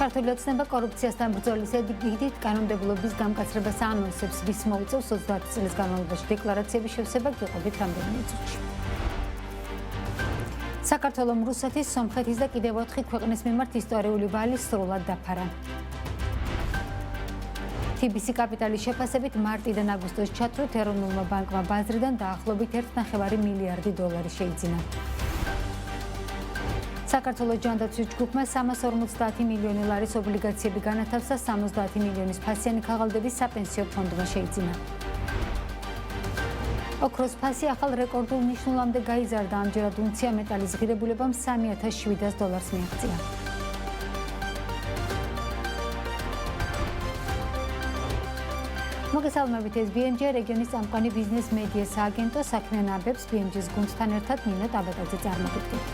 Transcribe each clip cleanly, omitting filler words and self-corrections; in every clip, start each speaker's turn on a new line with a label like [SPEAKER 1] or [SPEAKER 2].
[SPEAKER 1] ქართული ოცნება კორუფციასთან ბრძოლის ედით კანონმდებლობის გამკაცრებას ანონსებს, ვის მოუწევს 30 წლის განმავლობაში დეკლარაციების შევსება გიყვებით რამდენიმე წუთში. საქართველოს რუსეთის, სომხეთის და კიდევ 4 ქვეყნის მიმართ ისტორიული ვალი სრულად დაფარა. TBC კაპიტალის შეფასებით მარტიდან აგვისტოს ჩათვლით ეროვნულმა ბანკმა ბაზრიდან დაახლოებით 1,9 მილიარდი დოლარი შეიძინა. საქართველოს ჯანდაცვის ჯგუფმა 350 მილიონი ლარის ობლიგაციები განათავსა და 70 მილიონის ფასიანი ქაღალდების საპენსიო ფონდმა შეიძინა. ოქროს ფასი ახალ რეკორდულ ნიშნულამდე გაიზარდა, ამჯერად უნცია მეტალის ღირებულებამ $3,700 მიაღწია. მოგესალმებით, ეს BMG რეგიონის წამყვანი ბიზნეს მედია სააგენტო საქმე ნაბებს BMG-ს გუნდთან ერთად ნინო ტაბატაძე წარმოგიდგენთ.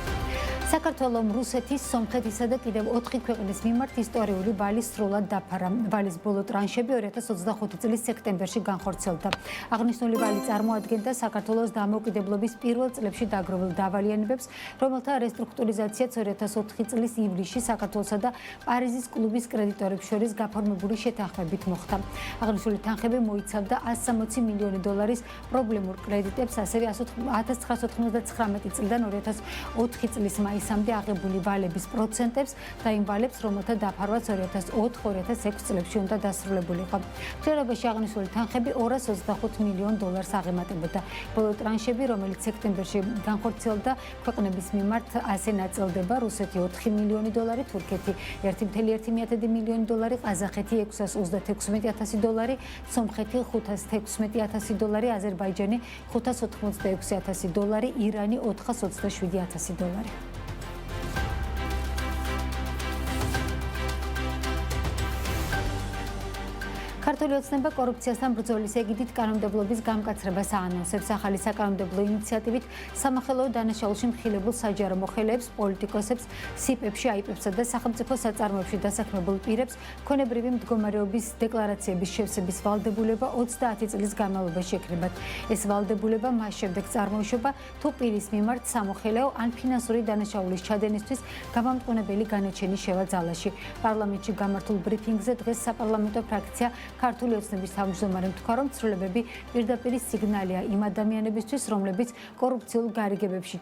[SPEAKER 1] საქართველოს, რუსეთის, სომხეთისა და კიდევ 4 ქვეყნის მიმართ ისტორიული ვალი სრულად დაფარა. ვალის ბოლო ტრანშები 2025 წლის სექტემბერში განხორციელდა. აღნიშნული ვალი წარმოადგენდა საქართველოს დამოუკიდებლობის პირველ წლებში დაგროვილ დავალიანებებს, რომელთა რესტრუქტურიზაციაც 2004 წლის ივლისში საქართველოსა და პარიზის კლუბის კრედიტორებს შორის გაფორმებული შეთანხმებით მოხდა. აღნიშნული თანხები მოიცავდა $160 მილიონი პრობლემურ კრედიტებს, ასევე 1999 წლიდან 2004 წლის მაისამდე აღებული ვალების პროცენტებს და იმ ვალებს, რომელთა დაფარვაც 2004-2006 წლებში უნდა დასრულებულიყო. მცდელობაში აღნიშნული თანხები $225 მილიონ აღემატებოდა. ბოლო ტრანშები, რომელიც სექტემბერში განხორციელდა, ქვეყნების მიმართ ასე ნაწილდება: რუსეთი $4 მილიონი, თურქეთი $1,1 მილიონი, ყაზახეთი $636,000, სომხეთი $516,000, აზერბაიჯანი $586,000, ირანი $427,000. ქართული ოცნება კორუფციასთან ბრძოლის ეგიდით კანონმდებლობის გამკაცრებას აანონსებს. ახალი საკანონმდებლო ინიციატივით სამოხელეო დანაშაულში მხილებულ საჯარო მოხელეებს, პოლიტიკოსებს, სიპებში, აიპებსა და სახელმწიფო საწარმოებში დასაქმებულ პირებს ქონებრივი მდგომარეობის დეკლარაციების შევსების ვალდებულება 30 წლის განმავლობაში ეკრიბათ. ეს ვალდებულება მას შემდეგ წარმოიშობა, თუ პირის მიმართ სამოხელეო ან ფინანსური დანაშაულის ჩადენისთვის გამამტყუნებელი განაჩენი შევა ძალაში. პარლამენტში გამართულ ბრიფინგზე დღეს საპარლამენტო ფრაქცია ქართული ოცნების თავმჯდომარე თქვა, რომ ცვლილებები პირდაპირ სიგნალია იმ ადამიანებისთვის, რომლებიც კორუფციულ გარიგებებში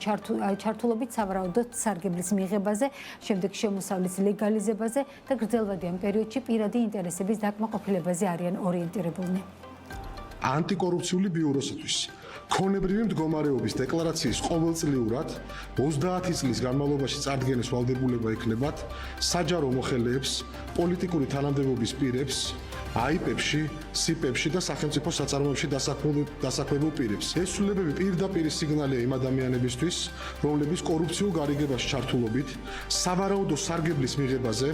[SPEAKER 1] ჩართულობით სავარაუდოდ სარგებლის მიღებაზე, შემდეგ შემოსავლის ლეგალიზებაზე და გრძელვადიან ამ პერიოდში პირადი ინტერესების დაკმაყოფილებაზე არიან ორიენტირებულნი.
[SPEAKER 2] ანტიკორუფციული ბიუროსთვის ქონებრივი მდგომარეობის დეკლარაციის ყოველწლიურად 30 წლის განმავლობაში წარდგენის ვალდებულება ექნებათ საჯარო მოხელეებს, პოლიტიკური თანამდებობის პირებს, აიპებში, სიპებში და სახელმწიფო საწარმოებში დასაქმებულ პირებს. ეს ცვლილებები პირდაპირ სიგნალია იმ ადამიანებისთვის, რომლებიც კორუფციულ გარიგებაში ჩართულობით, სავარაუდო სარგებლის მიღებაზე,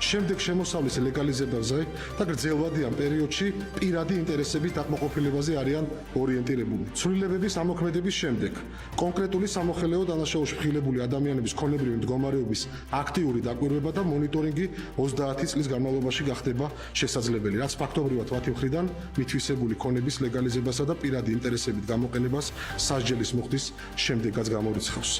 [SPEAKER 2] შემდეგ შემოსავლის ლეგალიზებაზე და გრძელვადიან პერიოდში პირადი ინტერესების დაკმაყოფილებაზე არიან ორიენტირებული. ცვლილებების ამოქმედების შემდეგ კონკრეტული სამოხელეო დანაშაულში მხილებული ადამიანების ქონებრივი მდგომარეობის აქტიური დაკვირვება და მონიტორინგი 30 წლის განმავლობაში გახდება შესაძლებელი. რაც ფაქტობრივად მათი მხრიდან მითვისებული ქონების ლეგალიზებასა და პირადი ინტერესებით გამოყენებას სასჯელის მოხდის შემდეგაც გამორიცხავს.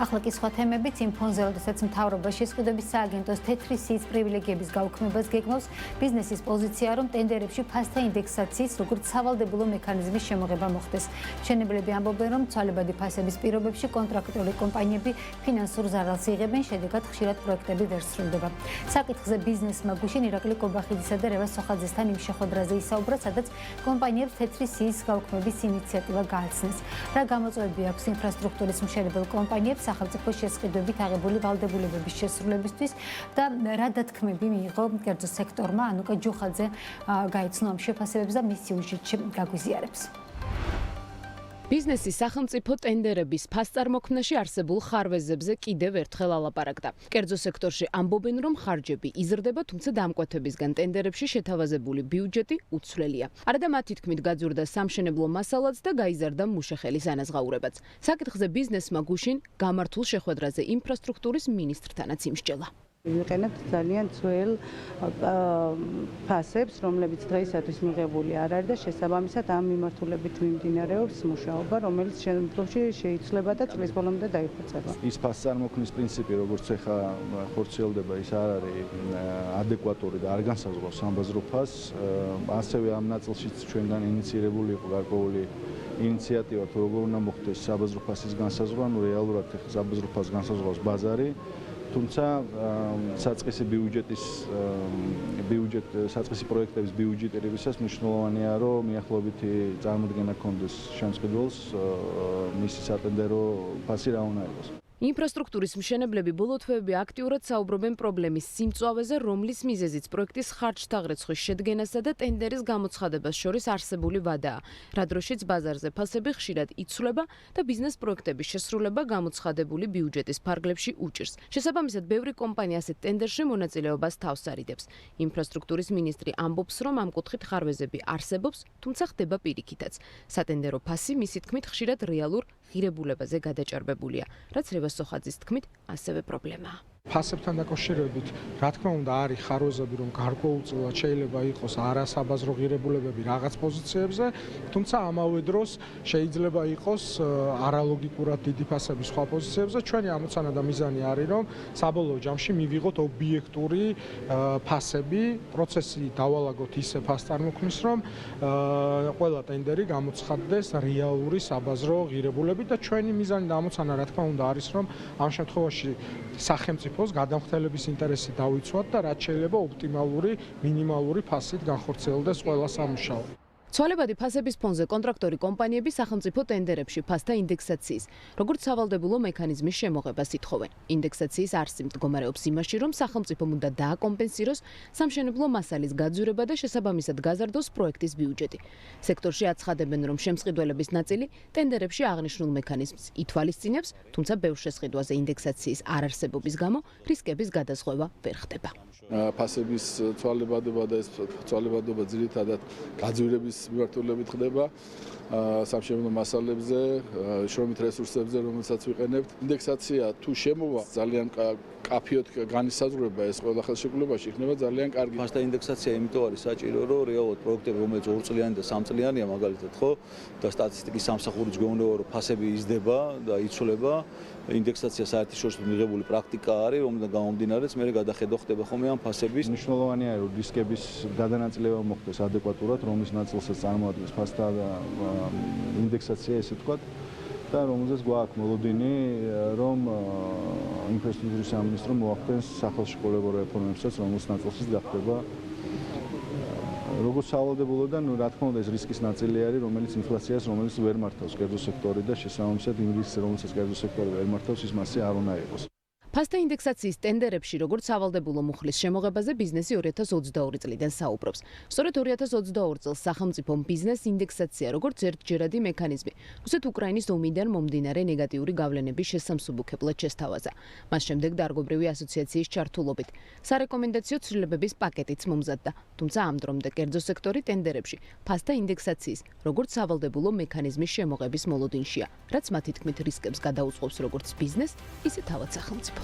[SPEAKER 1] ახლა კი სხვა თემებიც იმ ფონზე, როდესაც მთავრობა შესყიდვების სააგენტოს თეთრი სიის პრივილეგიების გაუქმებას გეგმავს, ბიზნესის პოზიცია, რომ ტენდერებში ფასთა ინდექსაციის როგორც სავალდებულო მექანიზმის შემოღება მოხდეს. მშენებლები ამბობენ, რომ ცვალებადი ფასების პირობებში კონტრაქტორი კომპანიები ფინანსურ ზარალს იღებენ, შედეგად ხშირად პროექტები ვერ სრულდება. საკითხზე ბიზნესმა გუშინ ირაკლი კობახიძისა და რევაზ სოხაძესთან იმ შეხვედრაზე ისაუბრა, სადაც კომპანიებს თეთრი სიის გაუქმების ინიციატივა გააცნეს. რა გამოწვევები აქვს ინფრასტრუქტურის მშენებელ კომპანიებს სახელმწიფო შესყიდვებით აღებული ვალდებულებების შესრულებისთვის და რა დათქმები მიიღო კერძო სექტორმა? ანუკა ჯუხაძე გაიცნო ამ შეფასებებს და მის სიუჟეტში გაგვიზიარებს.
[SPEAKER 3] ბიზნესის სახელმწიფო ტენდერების ფასწარმოქმნაში არსებულ ხარვეზებზე კიდევ ერთხელ ალაპარაკდა. კერძო სექტორში ამბობენ, რომ ხარჯები იზრდება, თუმცა დამკვეთებისგან ტენდერებში შეთავაზებული ბიუჯეტი უცვლელია. არადა მათი თქმით გაძვირდა სამშენებლო მასალაც და გაიზარდა მუშახელის ანაზღაურებაც. საკითხზე ბიზნესმა გუშინ გამართულ შეხვედრაზე ინფრასტრუქტურის მინისტრთანაც იმსჯელა.
[SPEAKER 4] ვიყენებთ ძალიან ძველ ფასებს, რომლებიც დღეისათვის მიღებული არ არის და შესაბამისად ამ მიმართულებით მიმდინარეობს მუშაობა, რომელიც შემდგომში შეიცვლება და წლის ბოლომდე დაიხოცება.
[SPEAKER 5] ის ფასწარმოქმნის პრინციპი, როგორც ეხა ხორციელდება, ის არ არის ადეკვატური და არ განსაზღვრავს სამბაზრო ფასს. ასევე ამ ნაწილშიც ჩვენგან ინიციირებული იყო გარკვეული ინიციატივა, თუ როგორ უნდა მოხდეს საბაზრო ფასის განსაზღვრა, რეალურად საბაზრო ფასს განსაზღვრავს ბაზარი. თუმცა საწყისი საწყისი პროექტების ბიუჯეტირებისას მნიშვნელოვანია, რომ მიახლოებითი წარმოდგენა ჰქონდეს შემწყიდველს მისი სატენდერო ფასი რა უნდა იყოს.
[SPEAKER 3] ინფრასტრუქტურის მშენებლები ბოლო თვეები აქტიურად საუბრობენ პრობლემის სიმწვავეზე, რომლის მიზეზიც პროექტის ხარჯთაღრიცხვის შედგენასა და ტენდერის გამოცხადებას შორის არსებული ვადაა. რა დროშიც ბაზარზე ფასები ხშირად იცვლება და ბიზნეს პროექტების შესრულება გამოცხადებული ბიუჯეტის ფარგლებში უჭირს. შესაბამისად, ბევრი კომპანია ასეთ ტენდერში მონაწილეობას თავს არიდებს. ინფრასტრუქტურის მინისტრი ამბობს, რომ ამ კუთხით ხარვეზები არსებობს, თუმცა ხდება პირიქითაც. სატენდერო ფასი მისი თქმით ხშირად რეალურ ღირებულებაზე გადაჭარბებულია, რაც რევასოხაძის თქმით ასევე პრობლემაა.
[SPEAKER 6] ფასებთან დაკავშირებით, რა თქმა უნდა, არის ხარვეზები, რომ გარკვეულწილად შეიძლება იყოს არასაბაზრო ღირებულებები რაღაც პოზიციებზე, თუმცა ამავე დროს შეიძლება იყოს არალოგიკურად დიდი ფასები სხვა პოზიციებზე. ჩვენი ამოცანა და მიზანი არის, რომ საბოლოო ჯამში მივიღოთ ობიექტური ფასები, პროცესი დავალაგოთ ისე ფასწარმოქმნის, რომ ყველა ტენდერი გამოცხადდეს რეალური საბაზრო ღირებულებით და ჩვენი მიზანი და ამოცანა, რა თქმა უნდა, არის, რომ ამ შემთხვევაში სახელმწიფოს გადამხდელების ინტერესი დავიცვათ და რაც შეიძლება ოპტიმალური, მინიმალური ფასით განხორციელდეს ყველა სამუშაო.
[SPEAKER 3] ცვალებადი ფასების ფონზე კონტრაქტორი კომპანიები სახელმწიფო ტენდერებში ფასთა ინდექსაციის, როგორც სავალდებულო მექანიზმის შემოღებას ითხოვენ. ინდექსაციის არსი მდგომარეობს იმაში, რომ სახელმწიფომ უნდა დააკომპენსიროს სამშენებლო მასალის გაძვირება და შესაბამისად გაზარდოს პროექტის ბიუჯეტი. სექტორში აცხადებენ, რომ შემწყიდველების ნაწილი ტენდერებში აღნიშნულ მექანიზმს ითვალისწინებს, თუმცა ბევრ შესყიდვაზე ინდექსაციის არარსებობის გამო რისკების გადაზღვევა ვერ ხდება.
[SPEAKER 7] ფასების ცვალებადობა და ეს ცვალებადობა ძირითადად გაძვირების მიმართულებით ხდება სამშენებლო მასალებზე, შრომით რესურსებზე, რომელსაც ვიყენებთ. ინდექსაცია თუ შემოვა ძალიან კაფიოდ განისაზღვრება ეს ყველა ხელშეკრულებაში იქნება ძალიან კარგი.
[SPEAKER 8] ფასთა ინდექსაცია იმიტომ არის საჭირო, რომ რეალურად პროექტები, რომელიც 2 წლიანი და 3 წლიანია, მაგალითად, ხო, და სტატისტიკის სამსახურიც გვეუბნება, რომ ფასები იზრდება და იცვლება. ინდექსაცია საერთაშორისო მიღებული პრაქტიკა არის, რომლიდან გამომდინარეც მე გადახედვა ხდება ხოლმე ამ ფასების.
[SPEAKER 5] მნიშვნელოვანია, რომ რისკების გადანაწილება მოხდეს ადეკვატურად, რომლის ნაწილსაც წარმოადგენს ფასთა ინდექსაცია, ესე ვთქვათ, და რომელზეც გვაქვს მოლოდინი, რომ ინფრასტრუქტურის სამინისტრო მოახდენს სახელშეკრულებო რეფორმებსაც, რომელსაც ნაწილშიც გახდება როგორც სავალდებულოდან, რა თქმა უნდა, ეს რისკის ნაწილი არის, რომელიც ინფლაციას, რომელიც ვერ მართავს კერძო სექტორი და შესაბამისად იმ რისკს, რომელსაც კერძო სექტორი ვერ მართავს, ის მასე არ უნდა იყოს.
[SPEAKER 3] ფასთა ინდექსაციის ტენდერებში, როგორც სავალდებულო მუხლის შემოღებაზე ბიზნესი 2022 წლიდან საუბრობს. სწორედ 2022 წელს სახელმწიფომ ბიზნეს ინდექსაცია, როგორც ერთჯერადი მექანიზმი, რუსეთ-უკრაინის ომიდან მომდინარე ნეგატიური გავლენების შესამსუბუქებლად შესთავაზა. მას შემდეგ დარგობრივი ასოციაციის ჩართულობით სარეკომენდაციო ცვლილებების პაკეტიც მომზადდა, თუმცა ამ დრომდე კერძო სექტორი ტენდერებში ფასთა ინდექსაციის, როგორც სავალდებულო მექანიზმის შემოღების მოლოდინშია, რაც მათი თქმით რისკებს გადაუწყობს როგორც ბიზნეს, ისე თავად სახელმწიფოს.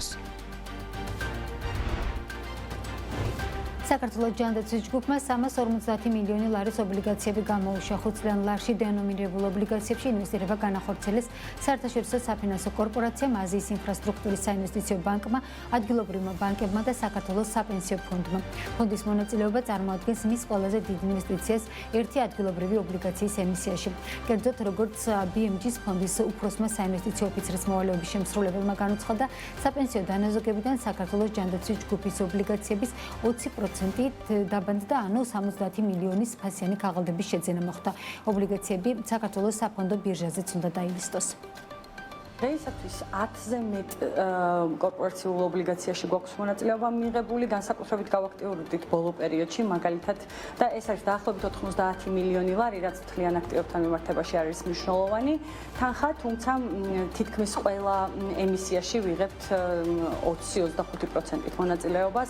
[SPEAKER 1] საქართველოს ჯანდაცვის ჯგუფმა 350 მილიონი ლარის ობლიგაციები გამოუშვა. ხუთწლიან ლარში დენომინირებულ ობლიგაციებში ინვესტირება განახორციელეს საერთაშორისო საფინანსო კორპორაციამ, აზიის ინფრასტრუქტურის საინვესტიციო ბანკმა, ადგილობრივმა ბანკებმა და საქართველოს საპენსიო ფონდმა. ფონდის მონაწილეობა წარმოადგენს მის ყველაზე დიდ ინვესტიციას ერთი ადგილობრივი ობლიგაციის ემისიაში. კერძოდ, როგორც BMG-ს ფონდის უფროსმა საინვესტიციო ოფიცრის მოვალეობის შემსრულებელმა განუცხადა, საპენსიო დანაზოგებიდან საქართველოს ჯანდაცვის ჯგუფის ობლიგაციების 20% დაბანდა, ანუ 70 მილიონის ფასიანი ქაღალდების შეძენა მოხდა. ობლიგაციები საქართველოს საფონდო ბირჟაზეც უნდა დაილისტოს.
[SPEAKER 4] დღეისათვის 10-ზე მეტ კორპორაციულ ობლიგაციაში გვაქვს მონაწილეობა მიღებული, განსაკუთრებით გავაქტიურდით ბოლო პერიოდში, მაგალითად, და ეს არის დაახლოებით 90 მილიონი ლარი, რაც მთლიან აქტივებთან მიმართებაში არის მნიშვნელოვანი თანხა, თუმცა თითქმის ყველა ემისიაში ვიღებთ 20-25% მონაწილეობას.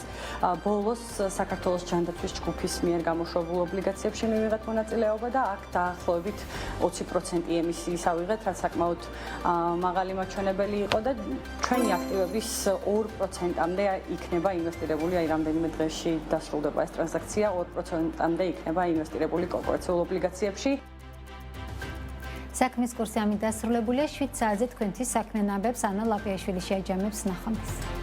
[SPEAKER 4] ბოლოს საქართველოს ჯანდაცვის ჯგუფის მიერ გამოშვებულ ობლიგაციებში მივიღეთ მონაწილეობა და აქ დაახლოებით 20% ემისიის ავიღეთ, რაც საკმაოდ მაღალი მაღალი მაჩვენებელი იყო და ჩვენი აქტივების 2%-მდე იქნება ინვესტირებული, აი რამდენიმე დღეში დასრულდება ეს ტრანზაქცია, 2%-მდე იქნება ინვესტირებული კორპორაციულ ობლიგაციებში.
[SPEAKER 1] საქმის კურსი ამით დასრულებულია. 7 საათზე თქვენთვის საქმე ნაბებს ანა ლაპიაშვილი შეაჯამებს. ნახვამდის.